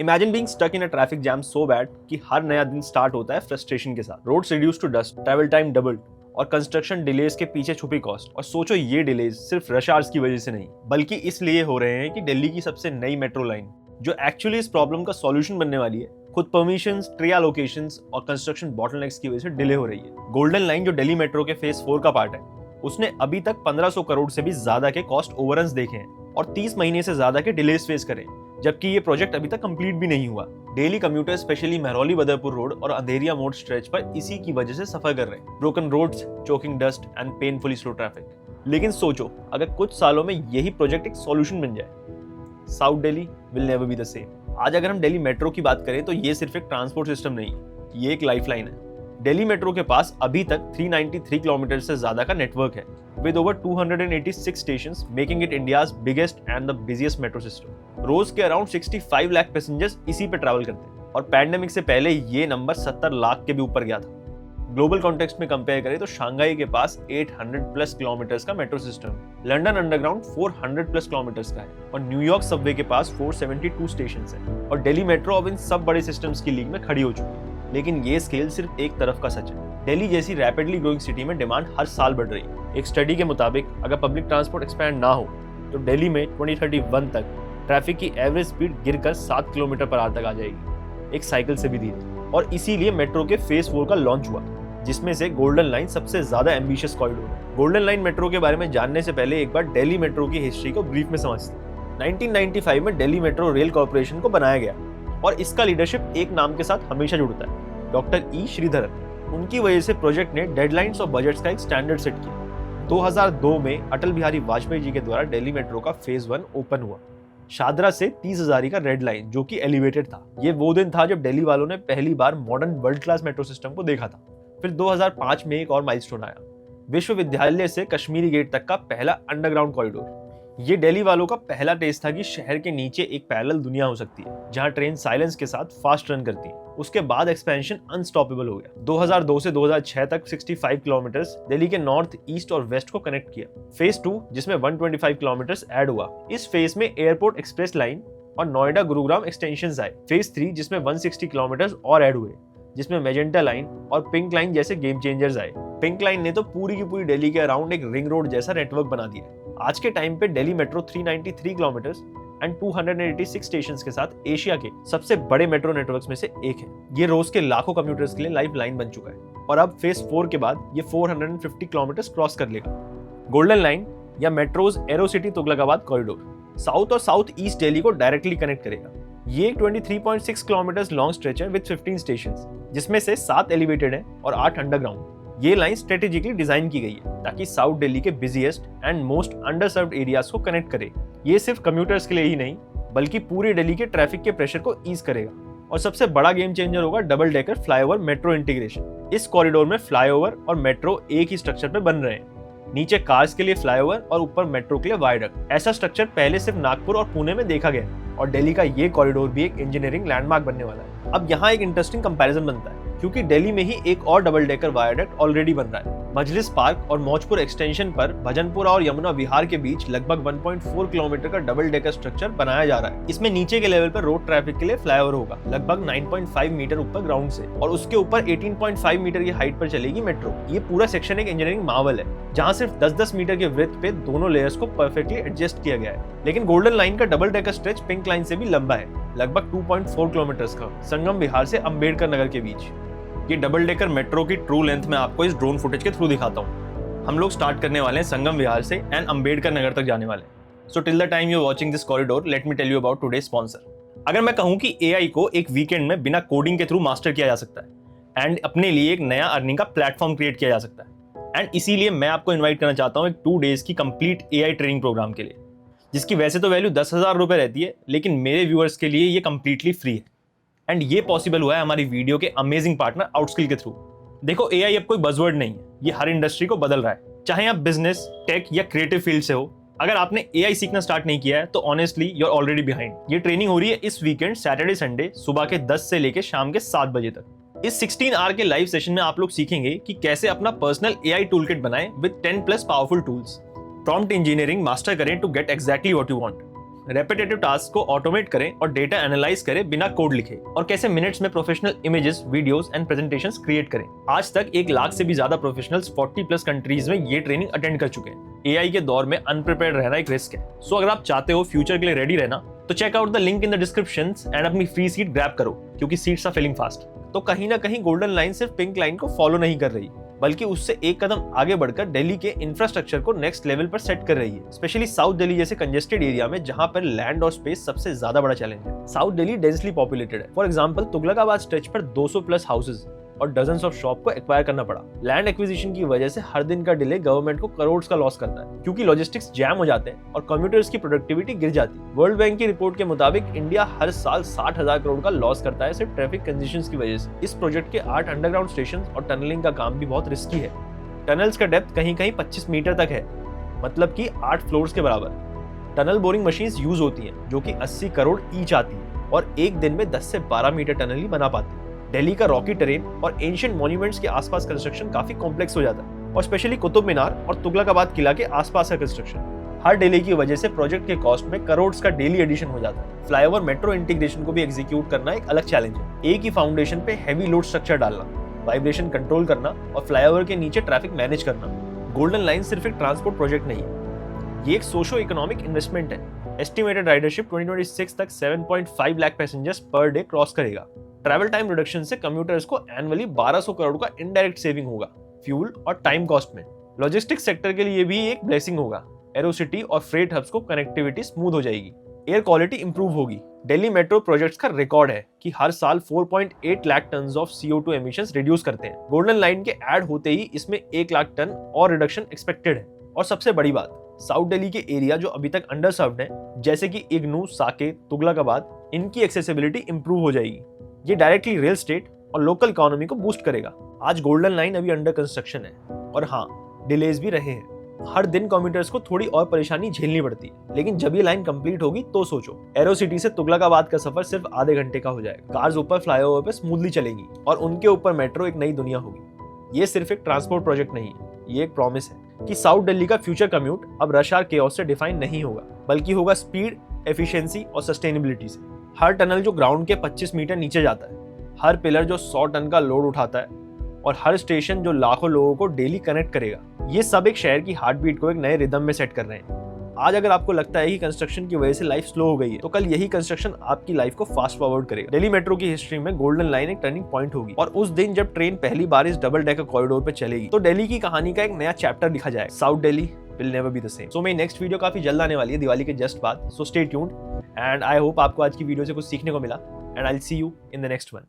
Imagine being stuck in a traffic jam so bad कि हर नया दिन स्टार्ट होता है फ्रस्ट्रेशन के साथ। Roads reduce to dust, travel time doubled और कंस्ट्रक्शन डिलेज के पीछे छुपी कॉस्ट। और सोचो ये डिलेज सिर्फ रश आवर्स की वजह से नहीं, बल्कि इसलिए हो रहे हैं कि दिल्ली की सबसे नई मेट्रो लाइन, जो एक्चुअली इस प्रॉब्लम का सॉल्यूशन बनने वाली है, खुद परमिशंस, ट्री एलोकेशंस और कंस्ट्रक्शन बॉटलनेक्स की वजह से डिले हो रही है। गोल्डन लाइन, जो दिल्ली मेट्रो के फेज 4 का पार्ट है, उसने अभी तक 1500 करोड़ से भी ज्यादा के कॉस्ट ओवररन्स देखे हैं और 30 महीने से ज्यादा के डिलेज फेस करे, जबकि ये प्रोजेक्ट अभी तक कंप्लीट भी नहीं हुआ। Daily commuters specially Mehrauli Badarpur road और अंधेरिया मोड़ स्ट्रेच पर इसी की वजह से सफर कर रहे हैं। Broken roads, choking dust and painfully slow traffic. लेकिन सोचो, अगर कुछ सालों में यही प्रोजेक्ट एक सॉल्यूशन बन जाए, south Delhi will never be the same. आज अगर हम दिल्ली मेट्रो की बात करें तो ये सिर्फ एक ट्रांसपोर्ट सिस्टम नहीं, ये एक लाइफलाइन है। दिल्ली मेट्रो के पास अभी तक 393 किलोमीटर से ज्यादा का नेटवर्क है, with over 286 stations, making it India's biggest and the busiest metro system. रोज के अराउंड 65 लाख पैसेंजर्स इसी पे ट्रैवल करते हैं और पैंडेमिक से पहले ये नंबर 70 लाख के भी ऊपर गया था। ग्लोबल कॉन्टेक्स्ट में कंपेयर करें तो शंघाई के पास 800 प्लस किलोमीटर्स का मेट्रो सिस्टम है, लंदन अंडरग्राउंड 400 प्लस किलोमीटर्स का है और न्यूयॉर्क सबवे के पास 472 स्टेशन है। और दिल्ली मेट्रो अब इन सब बड़े सिस्टम्स की लीग में खड़ी हो चुकी है। लेकिन ये स्केल सिर्फ एक तरफ का सच है। दिल्ली जैसी रैपिडली ग्रोइंग सिटी में डिमांड हर साल बढ़ रही है। एक स्टडी के मुताबिक अगर पब्लिक ट्रांसपोर्ट एक्सपैंड ना हो तो दिल्ली में 2031 तक ट्रैफिक की एवरेज स्पीड गिरकर 7 किलोमीटर पर आवर तक आ जाएगी, एक साइकिल से भी धीरे। और इसीलिए मेट्रो के फेज 4 का लॉन्च हुआ, जिसमें से गोल्डन लाइन सबसे ज्यादा एम्बिशियस कॉरिडोर है। गोल्डन लाइन मेट्रो के बारे में जानने से पहले एक बार दिल्ली मेट्रो की हिस्ट्री को ब्रीफ में समझते हैं। 1995 में दिल्ली मेट्रो रेल कॉर्पोरेशन को बनाया गया और इसका लीडरशिप एक नाम के साथ हमेशा जुड़ता है, डॉक्टर ई श्रीधरन। उनकी वजह से प्रोजेक्ट ने डेडलाइंस और बजट्स का एक स्टैंडर्ड सेट किया। 2002 में अटल बिहारी वाजपेयी जी के द्वारा दिल्ली मेट्रो का फेज 1 ओपन हुआ, शादरा से 30,000 का रेड लाइन, जो कि एलिवेटेड था। ये वो दिन था जब दिल्ली वालों ने पहली बार modern world class metro system को देखा था। फिर 2005 में एक और माइलस्टोन आया, विश्वविद्यालय से कश्मीरी गेट तक का पहला अंडरग्राउंड कॉरिडोर। ये दिल्ली वालों का पहला टेस्ट था कि शहर के नीचे एक पैरेलल दुनिया हो सकती है, जहां ट्रेन साइलेंस के साथ फास्ट रन करती है। उसके बाद एक्सपेंशन अनस्टॉपेबल हो गया। 2002 से 2006 तक 65 किलोमीटर्स दिल्ली के नॉर्थ, ईस्ट और वेस्ट को कनेक्ट किया। फेज 2, जिसमें 125 किलोमीटर्स ऐड हुआ। इस फेज में एयरपोर्ट एक्सप्रेस लाइन और नोएडा गुरुग्राम एक्सटेंशंस आए। फेज 3, जिसमें 160 किलोमीटर्स और ऐड हुए, जिसमें मेजेंटा लाइन और पिंक लाइन जैसे गेम चेंजर्स आए। पिंक लाइन ने तो पूरी की पूरी दिल्ली के अराउंड एक रिंग रोड जैसा नेटवर्क बना दिया। आज के टाइम पे Delhi metro 393 kilometres and 286 stations के साथ एशिया के सबसे बड़े मेट्रो नेटवर्क्स में से एक है। ये रोज के लाखों कम्यूटर्स के लिए लाइफ लाइन बन चुका है और अब फेज 4 के बाद ये 450 किलोमीटर्स क्रॉस कर लेगा। गोल्डन लाइन या metro's aero city Tughlakabad corridor south और साउथ ईस्ट दिल्ली को डायरेक्टली कनेक्ट करेगा। ये एक 23.6 किलोमीटर्स लॉन्ग स्ट्रेच है विद 15 स्टेशंस, जिसमें से 7 एलिवेटेड हैं और 8 अंडरग्राउंड। ये लाइन स्ट्रेटेजिकली डिजाइन की गई है ताकि साउथ दिल्ली के busiest and most underserved areas को कनेक्ट करे। ये सिर्फ कम्यूटर्स के लिए ही नहीं, बल्कि पूरी दिल्ली के ट्रैफिक के प्रेशर को ईज करेगा। और सबसे बड़ा गेम चेंजर होगा double decker flyover metro integration. इस कॉरिडोर में फ्लाईओवर और मेट्रो एक ही स्ट्रक्चर पर बन रहे हैं, नीचे कार्स के लिए फ्लाईओवर और ऊपर मेट्रो के लिए वायडक्ट। ऐसा स्ट्रक्चर पहले सिर्फ नागपुर और पुणे में देखा गया और दिल्ली का ये कॉरिडोर भी एक इंजीनियरिंग लैंडमार्क बनने वाला है। अब यहाँ एक इंटरेस्टिंग कंपैरिजन बनता है, क्योंकि दिल्ली में ही एक और डबल डेकर वायडक्ट ऑलरेडी बन रहा है। मजलिस पार्क और मौजपुर एक्सटेंशन पर भजनपुरा और यमुना विहार के बीच लगभग 1.4 किलोमीटर का डबल डेकर स्ट्रक्चर बनाया जा रहा है। इसमें नीचे के लेवल पर रोड ट्रैफिक के लिए फ्लाईओवर होगा, लगभग 9.5 मीटर ऊपर ग्राउंड से, और उसके ऊपर 18.5 मीटर की हाइट पर चलेगी मेट्रो। ये पूरा सेक्शन एक इंजीनियरिंग मार्वल है, जहाँ सिर्फ 10-10 मीटर के विड्थ पे दोनों लेयर्स को परफेक्टली एडजस्ट किया गया है। लेकिन गोल्डन लाइन का double decker stretch pink line से भी लंबा है, लगभग 2.4 किलोमीटर का, संगम विहार से अम्बेडकर नगर के बीच। ये डबल डेकर मेट्रो की ट्रू लेंथ में आपको इस ड्रोन फुटेज के थ्रू दिखाता हूँ। हम लोग स्टार्ट करने वाले हैं संगम विहार से एंड अम्बेडकर नगर तक जाने वाले हैं। So till the time you are watching this corridor, let me tell you about today's sponsor. अगर मैं कहूँ कि एआई को एक वीकेंड में बिना कोडिंग के थ्रू मास्टर किया जा सकता है एंड अपने लिए एक नया अर्निंग का प्लेटफॉर्म क्रिएट किया जा सकता है, एंड इसीलिए मैं आपको इन्वाइट करना चाहता हूँ एक 2 डेज की कंप्लीट एआई ट्रेनिंग प्रोग्राम के लिए, जिसकी वैसे तो वैल्यू 10,000 रुपये रहती है, लेकिन मेरे व्यूअर्स के लिए ये कंप्लीटली फ्री है। एंड ये पॉसिबल हुआ है हमारी वीडियो के अमेजिंग पार्टनर आउटस्किल के थ्रू। देखो, एआई अब कोई बज़वर्ड नहीं है, ये हर इंडस्ट्री को बदल रहा है, चाहे आप बिजनेस, टेक या क्रिएटिव फील्ड से हो। अगर आपने एआई सीखना स्टार्ट नहीं किया है तो honestly you are already behind. ये ट्रेनिंग हो रही है इस वीकेंड सैटरडे संडे सुबह के 10 से लेकर शाम के 7 बजे तक। इस 16 आवर के लाइव सेशन में आप लोग सीखेंगे कि कैसे अपना पर्सनल एआई टूलकिट बनाएं with 10+ powerful tools. Prompt engineering master करें to get exactly what you want. Repetitive task को ऑटोमेट करें और डेटा एनालाइज करें बिना कोड लिखे, और कैसे मिनट्स में professional images, videos and presentations create करें। आज तक 1 लाख से भी ज्यादा प्रोफेशनल्स 40+ कंट्रीज में ये ट्रेनिंग अटेंड कर चुके हैं। एआई के दौर में अनप्रिपेयर्ड रहना एक रिस्क है। सो अगर आप चाहते हो फ्यूचर के लिए रेडी रहना, तो check out the link in the description and अपनी फ्री सीट ग्रैब करो, क्योंकि सीट्स आर फिलिंग फास्ट। तो कहीं ना कहीं गोल्डन लाइन सिर्फ पिंक लाइन को फॉलो नहीं कर रही, बल्कि उससे एक कदम आगे बढ़कर दिल्ली के इंफ्रास्ट्रक्चर को नेक्स्ट लेवल पर सेट कर रही है, स्पेशली साउथ दिल्ली जैसे कंजेस्टेड एरिया में, जहां पर लैंड और स्पेस सबसे ज्यादा बड़ा चैलेंज है। साउथ दिल्ली डेंसली पॉपुलेटेड है। फॉर एग्जांपल, तुगलकाबाद स्ट्रेच पर 200+ हाउसेज और डजन्स ऑफ शॉप को एक्वायर करना पड़ा। लैंड एक्विजिशन की वजह से हर दिन का डिले गवर्नमेंट को करोड़ का लॉस करता है, क्योंकि लॉजिस्टिक्स जैम हो जाते हैं और कम्यूटर्स की प्रोडक्टिविटी गिर जाती है। वर्ल्ड बैंक की रिपोर्ट के मुताबिक इंडिया हर साल 60,000 करोड़ का लॉस करता है सिर्फ ट्रैफिक कंजेशंस की वजह से। इस प्रोजेक्ट के 8 अंडरग्राउंड स्टेशन और टनलिंग का काम भी बहुत रिस्की है। टनल्स का डेप्थ कहीं कहीं 25 मीटर तक है, मतलब कि 8 फ्लोर्स के बराबर। टनल बोरिंग मशीन्स यूज होती हैं, जो कि 80 करोड़ ईच आती है और एक दिन में 10 से 12 मीटर टनल ही बना पाती है। दिल्ली का रॉकी टेरेन और एंशिएंट मॉन्यूमेंट्स के आसपास कंस्ट्रक्शन काफी कॉम्प्लेक्स हो जाता है, और स्पेशली कुतुब मीनार और तुगलकाबाद किला के आसपास का कंस्ट्रक्शन। हर डिले की वजह से प्रोजेक्ट के कॉस्ट में करोड़ का डेली एडिशन हो जाता है। फ्लाईओवर मेट्रो इंटीग्रेशन को भी एग्जीक्यूट करना एक अलग चैलेंज है। एक ही फाउंडेशन पे हैवी लोड स्ट्रक्चर डालना, वाइब्रेशन कंट्रोल करना और फ्लाईओवर के नीचे ट्रैफिक मैनेज करना। गोल्डन लाइन सिर्फ एक ट्रांसपोर्ट प्रोजेक्ट नहीं है, ये एक सोशो इकोनॉमिक इन्वेस्टमेंट है। एस्टिमेटेड राइडरशिप 2026 तक 7.5 lakh passengers per day cross करेगा। ट्रैवल टाइम रिडक्शन से कम्यूटर्स को एनुअली 1200 करोड़ का इनडायरेक्ट सेविंग होगा, फ्यूल और टाइम कॉस्ट में। लॉजिस्टिक्स सेक्टर के लिए भी एक ब्लेसिंग होगा। एरोसिटी और फ्रेट हब्स को कनेक्टिविटी स्मूथ हो जाएगी, एयर क्वालिटी इंप्रूव होगी। दिल्ली मेट्रो प्रोजेक्ट्स का रिकॉर्ड है कि हर साल 4.8 lakh ton of CO2 emissions reduce करते हैं। गोल्डन लाइन के ऐड होते ही इसमें 1 लाख टन और रिडक्शन एक्सपेक्टेड है। और सबसे बड़ी बात, साउथ दिल्ली के एरिया जो अभी तक अंडर सर्व्ड हैं, जैसे कि इग्नू, साकेत, तुगलकाबाद, इनकी एक्सेसिबिलिटी इंप्रूव हो जाएगी। ये डायरेक्टली रियल स्टेट और लोकल इकोनॉमी को बूस्ट करेगा। आज गोल्डन लाइन अभी अंडर कंस्ट्रक्शन है, और हाँ, डिलेज भी रहे हैं। हर दिन कम्यूटर्स को थोड़ी और परेशानी झेलनी पड़ती है, लेकिन जब ये लाइन कंप्लीट होगी तो सोचो, एरो सिटी से तुगलकाबाद का सफर सिर्फ आधे घंटे का हो जाएगा। कार्स ऊपर फ्लाईओवर पे स्मूथली चलेंगी और उनके ऊपर मेट्रो एक नई दुनिया होगी। ये सिर्फ एक ट्रांसपोर्ट प्रोजेक्ट नहीं है, ये एक प्रॉमिस है कि साउथ दिल्ली का फ्यूचर कम्यूट अब रश आवर केओस से डिफाइन नहीं होगा, बल्कि होगा स्पीड, एफिशिएंसी और सस्टेनेबिलिटी से। हर टनल जो ग्राउंड के 25 मीटर नीचे जाता है, हर पिलर जो 100 टन का लोड उठाता है, और हर स्टेशन जो लाखों लोगों को डेली कनेक्ट करेगा, ये सब एक शहर की हार्ट बीट को एक नए रिदम में सेट कर रहे हैं। आज अगर आपको लगता है कि कंस्ट्रक्शन की वजह से लाइफ स्लो हो गई है, तो कल यही कंस्ट्रक्शन आपकी लाइफ को फास्ट फॉरवर्ड करेगा। दिल्ली मेट्रो की हिस्ट्री में गोल्डन लाइन एक टर्निंग पॉइंट होगी, और उस दिन जब ट्रेन पहली बार इस डबल डेकर कॉरिडोर पे चलेगी, तो दिल्ली की कहानी का एक नया चैप्टर लिखा जाएगा। South Delhi will never be the same. So मेरी नेक्स्ट वीडियो काफी जल्द आने वाली है, दिवाली के जस्ट बाद। So stay tuned and I hope आपको आज की वीडियो से कुछ सीखने को मिला, and I'll see you in the next one.